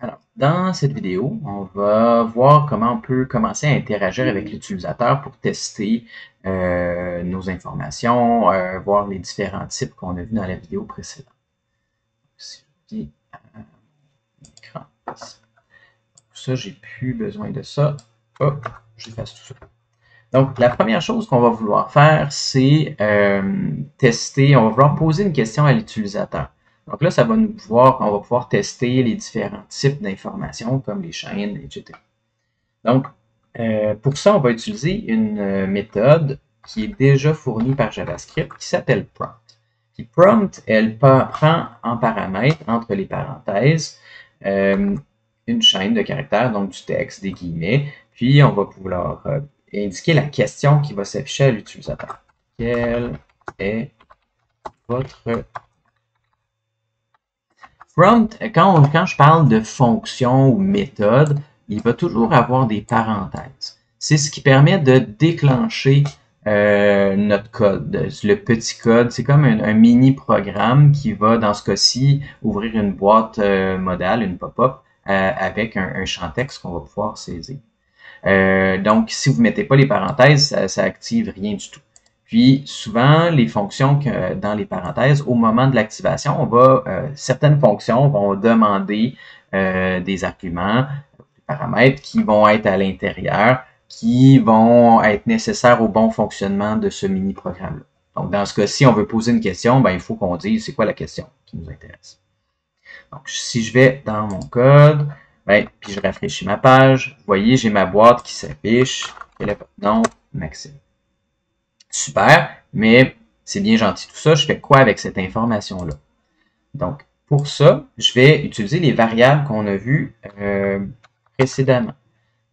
Alors, dans cette vidéo, on va voir comment on peut commencer à interagir avec l'utilisateur pour tester nos informations, voir les différents types qu'on a vus dans la vidéo précédente. Si je dis écran, ça, j'ai plus besoin de ça. Hop, j'efface tout ça. Donc, la première chose qu'on va vouloir faire, c'est tester, on va vouloir poser une question à l'utilisateur. Donc là, on va pouvoir tester les différents types d'informations, comme les chaînes, etc. Donc, pour ça, on va utiliser une méthode qui est déjà fournie par JavaScript, qui s'appelle prompt. Puis prompt, elle prend en paramètre, entre les parenthèses, une chaîne de caractères, donc du texte, des guillemets, puis on va pouvoir indiquer la question qui va s'afficher à l'utilisateur. Quel est votre prompt? Quand je parle de fonction ou méthode, il va toujours avoir des parenthèses. C'est ce qui permet de déclencher notre code. Le petit code, c'est comme un mini-programme qui va, dans ce cas-ci, ouvrir une boîte modale, une pop-up, avec un champ texte qu'on va pouvoir saisir. Donc, si vous ne mettez pas les parenthèses, ça active rien du tout. Puis, souvent, les fonctions dans les parenthèses, au moment de l'activation, certaines fonctions vont demander des arguments, des paramètres qui vont être à l'intérieur, qui vont être nécessaires au bon fonctionnement de ce mini-programme-là. Donc, dans ce cas-ci, on veut poser une question, ben, il faut qu'on dise c'est quoi la question qui nous intéresse. Donc, si je vais dans mon code, ben, puis je rafraîchis ma page, vous voyez, j'ai ma boîte qui s'affiche. Quel est votre nom? Maxime. Super, mais c'est bien gentil tout ça. Je fais quoi avec cette information-là? Donc, pour ça, je vais utiliser les variables qu'on a vues précédemment.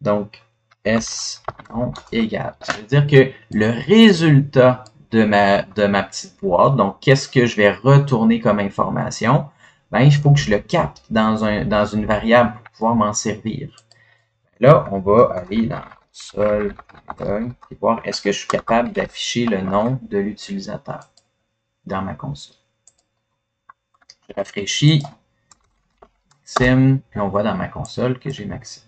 Donc, S non égale. Ça veut dire que le résultat de ma petite boîte, donc qu'est-ce que je vais retourner comme information, ben, il faut que je le capte dans une variable pour pouvoir m'en servir. Là, on va aller dans console et voir est-ce que je suis capable d'afficher le nom de l'utilisateur dans ma console. Je rafraîchis Maxime, puis on voit dans ma console que j'ai Maxime.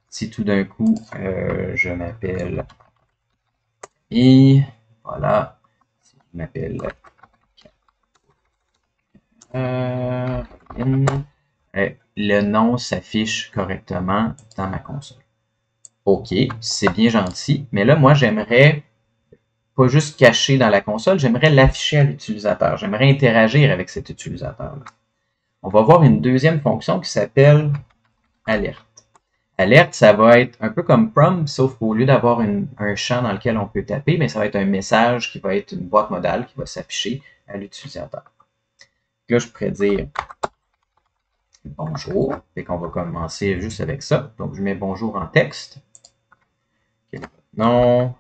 Si tout d'un coup, je m'appelle et voilà, si je m'appelle le nom s'affiche correctement dans ma console. OK, c'est bien gentil, mais là, moi, j'aimerais pas juste cacher dans la console, j'aimerais l'afficher à l'utilisateur. J'aimerais interagir avec cet utilisateur-là. On va voir une deuxième fonction qui s'appelle alerte. Alerte, ça va être un peu comme prompt, sauf qu'au lieu d'avoir un champ dans lequel on peut taper, mais ça va être un message qui va être une boîte modale qui va s'afficher à l'utilisateur. Là, je pourrais dire bonjour. Fait qu'on va commencer juste avec ça. Donc, je mets bonjour en texte. Non.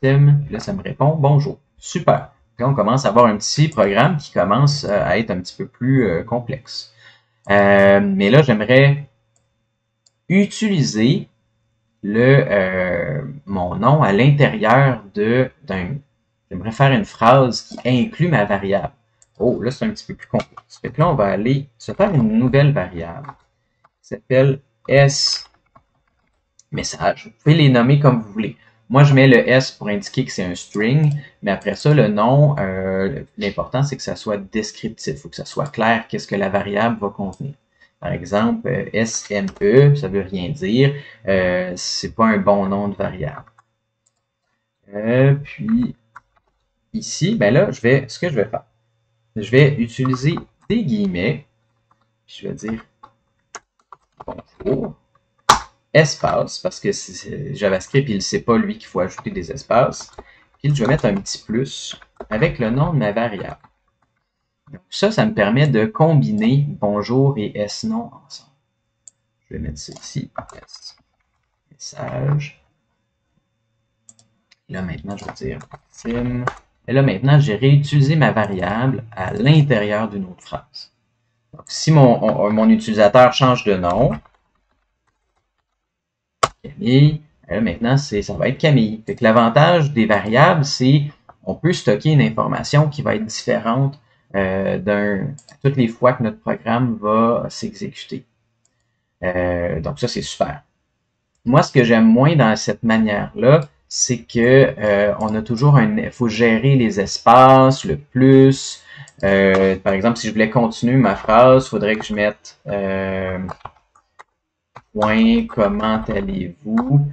Là, ça me répond bonjour. Super. Là, on commence à avoir un petit programme qui commence à être un petit peu plus complexe. Mais là, j'aimerais utiliser mon nom à l'intérieur j'aimerais faire une phrase qui inclut ma variable. Oh, là, c'est un petit peu plus complexe. Fait que là, on va aller se faire une nouvelle variable qui s'appelle S-message. Vous pouvez les nommer comme vous voulez. Moi, je mets le S pour indiquer que c'est un string, mais après ça, le nom, l'important, c'est que ça soit descriptif. Il faut que ça soit clair qu'est-ce que la variable va contenir. Par exemple, SME, ça veut rien dire. C'est pas un bon nom de variable. Puis, ici, ben là, ce que je vais faire, je vais utiliser des guillemets. Puis je vais dire bonjour. Espace, parce que JavaScript, il ne sait pas, lui, qu'il faut ajouter des espaces. Puis je vais mettre un petit plus avec le nom de ma variable. Donc ça me permet de combiner bonjour et S-nom ensemble. Je vais mettre ça ici. Message. Là, maintenant, je vais dire sim. Et là, maintenant, j'ai réutilisé ma variable à l'intérieur d'une autre phrase. Donc, si mon utilisateur change de nom, Camille, là, maintenant, ça va être Camille. Fait que l'avantage des variables, c'est qu'on peut stocker une information qui va être différente toutes les fois que notre programme va s'exécuter. Donc ça, c'est super. Moi, ce que j'aime moins dans cette manière-là, c'est que on a toujours il faut gérer les espaces, le plus. Par exemple, si je voulais continuer ma phrase, il faudrait que je mette point, comment allez-vous?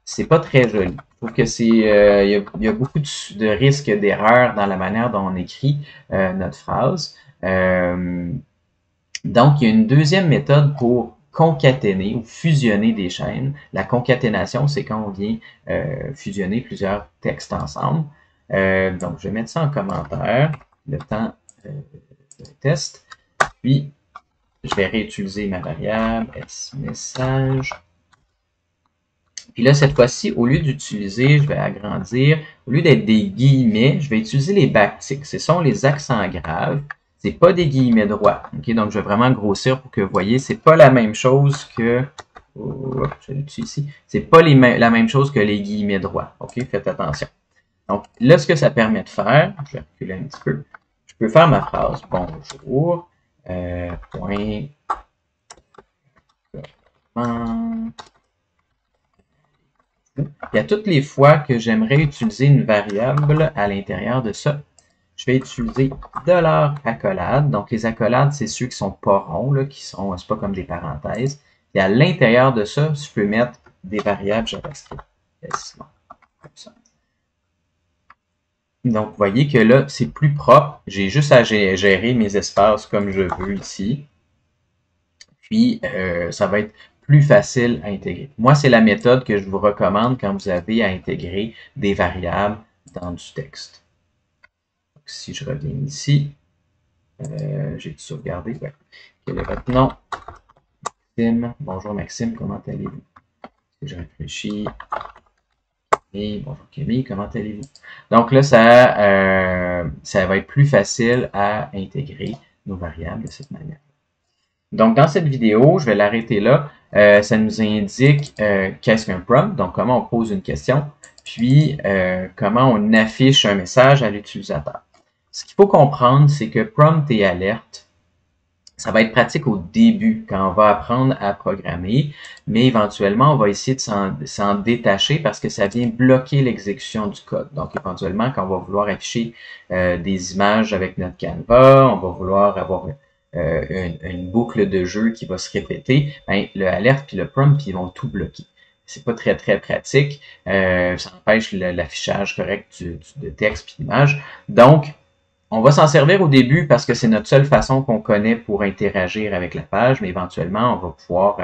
C'est pas très joli. Je trouve que il y a beaucoup de risques d'erreur dans la manière dont on écrit notre phrase. Donc, il y a une deuxième méthode pour concaténer ou fusionner des chaînes. La concaténation, c'est quand on vient fusionner plusieurs textes ensemble. Donc, je vais mettre ça en commentaire, le temps de test. Puis, je vais réutiliser ma variable message. Puis là, cette fois-ci, au lieu d'utiliser, je vais agrandir, au lieu d'être des guillemets, je vais utiliser les backticks. Ce sont les accents graves. C'est pas des guillemets droits. Okay? Donc, je vais vraiment grossir pour que vous voyez, c'est pas la même chose que... Oh, je l'utilise ici. C'est pas la même chose que les guillemets droits. OK? Faites attention. Donc, là, ce que ça permet de faire, je vais reculer un petit peu. Je peux faire ma phrase. Bonjour. Point. Et à toutes les fois que j'aimerais utiliser une variable à l'intérieur de ça, je vais utiliser $accolade. Donc, les accolades, c'est ceux qui sont pas ronds, là, c'est pas comme des parenthèses. Et à l'intérieur de ça, je peux mettre des variables JavaScript. Comme ça. Donc, vous voyez que là, c'est plus propre. J'ai juste à gérer mes espaces comme je veux ici. Puis, ça va être plus facile à intégrer. Moi, c'est la méthode que je vous recommande quand vous avez à intégrer des variables dans du texte. Donc, si je reviens ici, j'ai tout sauvegardé. Ouais. Quel est votre nom? Maxime. Bonjour Maxime, comment allez-vous? Je réfléchis. Et bonjour Camille, comment allez-vous? Donc là, ça va être plus facile à intégrer nos variables de cette manière. Donc, dans cette vidéo, je vais l'arrêter là. Ça nous indique qu'est-ce qu'un prompt, donc comment on pose une question, puis comment on affiche un message à l'utilisateur. Ce qu'il faut comprendre, c'est que prompt et alerte, ça va être pratique au début quand on va apprendre à programmer, mais éventuellement, on va essayer de s'en détacher parce que ça vient bloquer l'exécution du code. Donc, éventuellement, quand on va vouloir afficher des images avec notre Canva, on va vouloir avoir une boucle de jeu qui va se répéter, ben, le alerte puis le prompt, ils vont tout bloquer. C'est pas très, très pratique. Ça empêche l'affichage correct de texte puis d'image. Donc, on va s'en servir au début parce que c'est notre seule façon qu'on connaît pour interagir avec la page, mais éventuellement, on va pouvoir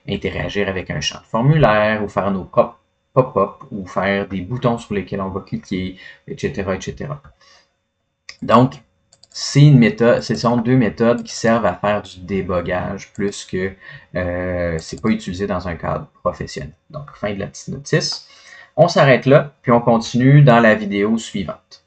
interagir avec un champ de formulaire ou faire nos propres pop-up ou faire des boutons sur lesquels on va cliquer, etc., etc. Donc, c'est une méthode, ce sont deux méthodes qui servent à faire du débogage plus que c'est pas utilisé dans un cadre professionnel. Donc, fin de la petite notice. On s'arrête là, puis on continue dans la vidéo suivante.